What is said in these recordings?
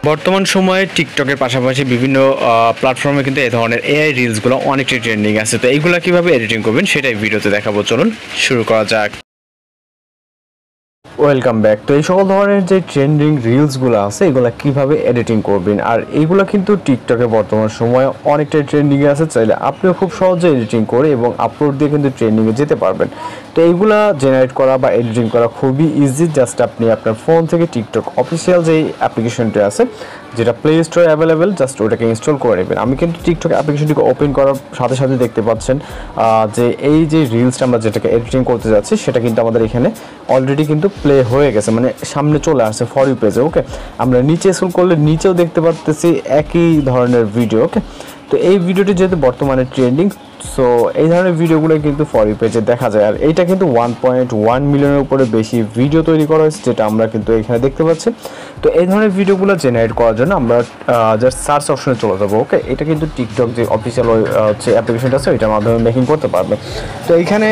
বর্তমান সময়ে টিকটকের পাশাপাশি বিভিন্ন প্ল্যাটফর্মে কিন্তু এই ধরনের এআই রিলসগুলো অনেকটাই ট্রেন্ডিং আছে। তো এইগুলো কিভাবে এডিটিং করবেন সেটাই ভিডিওতে দেখাবো, চলুন শুরু করা যাক। Welcome back. তো এই সকল ধরনের যে ট্রেন্ডিং রিলসগুলো আছে এগুলো কিভাবে এডিটিং করবেন, আর এইগুলো কিন্তু টিকটকে বর্তমান সময়ে অনেকটাই ট্রেন্ডিংয়ে আছে। চাইলে আপনিও খুব সহজে এডিটিং করে এবং আপলোড দিয়ে কিন্তু ট্রেন্ডিংয়ে যেতে পারবেন। তো এইগুলা জেনারেট করা বা এডিটিং করা খুবই ইজি। জাস্ট আপনি আপনার ফোন থেকে টিকটক অফিসিয়াল যে অ্যাপ্লিকেশনটা আছে, যেটা প্লে স্টোরে অ্যাভেলেবেল, জাস্ট ওটাকে ইনস্টল করে নেবেন। আমি কিন্তু টিকটক অ্যাপ্লিকেশনটিকে ওপেন করার সাথে সাথে দেখতে পাচ্ছেন যে এই যে রিলসটা আমরা যেটাকে এডিটিং করতে যাচ্ছি সেটা কিন্তু আমাদের এখানে অলরেডি কিন্তু প্লে হয়ে গেছে, মানে সামনে চলে আসছে ফর ইউ পেজে। ওকে, আমরা নিচে স্ক্রল করলে নিচেও দেখতে পাচ্ছি একই ধরনের ভিডিও। ওকে, তো এই ভিডিওটি যেহেতু বর্তমানে ট্রেন্ডিং, সো এই ধরনের ভিডিওগুলো কিন্তু ফর ইউ পেজে দেখা যায়। আর এইটা কিন্তু 1.1 মিলিয়নের উপরে বেশি ভিডিও তৈরি করা হয়েছে, যেটা আমরা কিন্তু এখানে দেখতে পাচ্ছি। তো এই ধরনের ভিডিওগুলো জেনারেট করার জন্য আমরা জাস্ট সার্চ অপশনে চলে যাবো। ওকে, এটা কিন্তু টিকটক যে অফিসিয়াল যে অ্যাপ্লিকেশনটা আছে ওইটার মাধ্যমে মেকিং করতে পারবে। তো এইখানে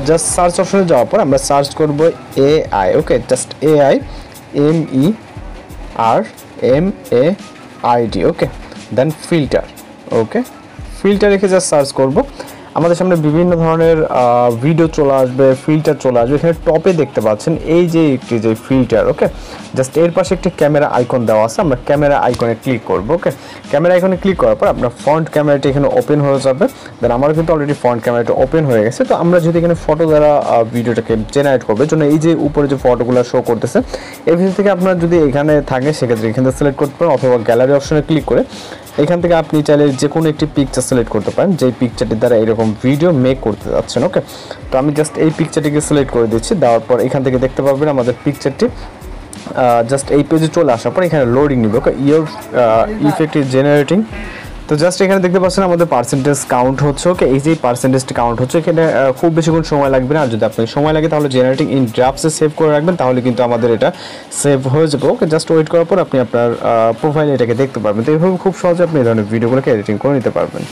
জাস্ট সার্চ অপশনে যাওয়ার পর আমরা সার্চ করবো এআই। ওকে, জাস্ট এআই, MERMAID। ওকে, দেন ফিল্টার। ওকে, ফিল্টার রেখে জাস্ট সার্চ করব, আমাদের সামনে বিভিন্ন ধরনের ভিডিও চলে আসবে, ফিল্টার চলে আসবে। এখানে টপে দেখতে পাচ্ছেন এই যে একটি যে ফিল্টার। ওকে, জাস্ট এর পাশে একটি ক্যামেরা আইকন দেওয়া আছে, আমরা ক্যামেরা আইকনে ক্লিক করব। ওকে, ক্যামেরা আইকনে ক্লিক করার পর আপনার ফ্রন্ট ক্যামেরাটি এখানে ওপেন হয়ে যাবে। দেন আমার কিন্তু অলরেডি ফ্রন্ট ক্যামেরাটা ওপেন হয়ে গেছে। তো আমরা যদি এখানে ফটো দ্বারা ভিডিওটাকে জেনারেট করবে জন্য এই যে উপরে যে ফটোগুলো শো করতেছে এই ভিডিও থেকে আপনার যদি এখানে থাকে সেক্ষেত্রে এখান থেকে সিলেক্ট করতে পারেন, অথবা গ্যালারি অপশনে ক্লিক করে এখান থেকে আপনি চাইলে যে কোনো একটি পিকচার সিলেক্ট করতে পারেন যেই পিকচারটির দ্বারা এরকম ভিডিও মেক করতে যাচ্ছেন। ওকে, তো আমি জাস্ট এই পিকচারটিকে সিলেক্ট করে দিচ্ছি। দেওয়ার পর এখান থেকে দেখতে পাবেন আমাদের পিকচারটি জাস্ট এই পেজে চলে আসার পর এখানে লোডিং নিবে। ওকে, ইয়োর ইফেক্ট ইজ জেনারেটিং। তো জাস্ট এখানে দেখতে পাচ্ছেন আমাদের পার্সেন্টেজ কাউন্ট হচ্ছে। ওকে, এই যে পার্সেন্টেজটি কাউন্ট হচ্ছে, এখানে খুব বেশিক্ষণ সময় লাগবে না। আর যদি আপনার সময় লাগে তাহলে জেনারেটিং ইন ড্রাফটসে সেভ করে রাখবেন, তাহলে কিন্তু আমাদের এটা সেভ হয়ে যাবে। ওকে, জাস্ট ওয়েট করার পর আপনি আপনার প্রোফাইলে এটাকে দেখতে পারবেন। তো এইভাবে খুব সহজে আপনি এই ধরনের ভিডিওগুলোকে এডিটিং করে নিতে পারবেন।